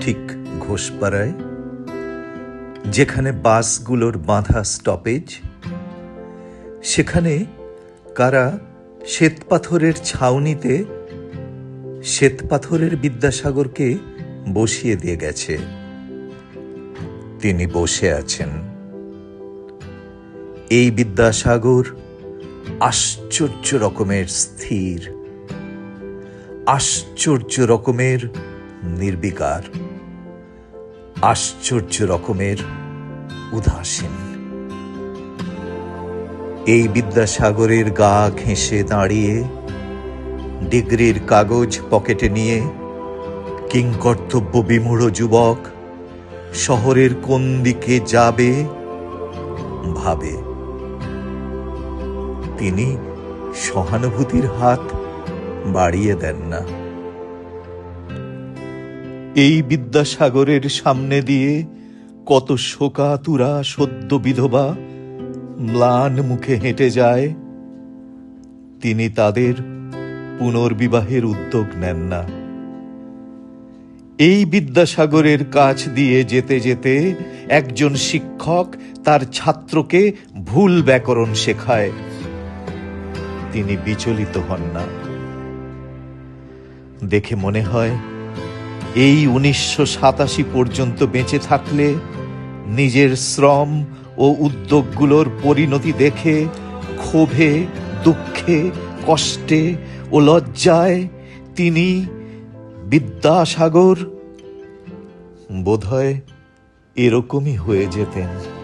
ঠিক ঘোষপাড়ায়, যেখানে বাসগুলোর বাঁধা স্টপেজ, সেখানে কারা শ্বেতপাথরের ছাউনিতে শ্বেতপাথরের বিদ্যাসাগরকে বসিয়ে দিয়ে গেছে। তিনি বসে আছেন। এই বিদ্যাসাগর আশ্চর্য রকমের স্থির, আশ্চর্য রকমের নির্বিকার, আশ্চর্য রকমের উদাসীন। এই বিদ্যাসাগরের গা ঘেঁষে দাঁড়িয়ে, ডিগ্রির কাগজ পকেটে নিয়ে কিংকর্তব্য বিমূঢ় যুবক শহরের কোন দিকে যাবে ভাবে। তিনি সহানুভূতির হাত বাড়িয়ে দেন না। এই বিদ্যাসাগরের সামনে দিয়ে কত শোকাতুরা সদ্য বিধবা ম্লান মুখে হেঁটে যায়। তিনি তাদের পুনর্বিবাহের উদ্যোগ নেন না। এই বিদ্যাসাগরের কাছ দিয়ে যেতে যেতে একজন শিক্ষক তার ছাত্রকে ভুল ব্যাকরণ শেখায়। তিনি বিচলিত হন না। দেখে মনে হয় এই 1987 পর্যন্ত বেঁচে থাকলে নিজের শ্রম ও উদ্যোগগুলোর পরিণতি দেখে ক্ষোভে, দুঃখে, কষ্টে ও লজ্জায় তিনি বিদ্যাসাগর বোধহয় এরকমই হয়ে যেতেন।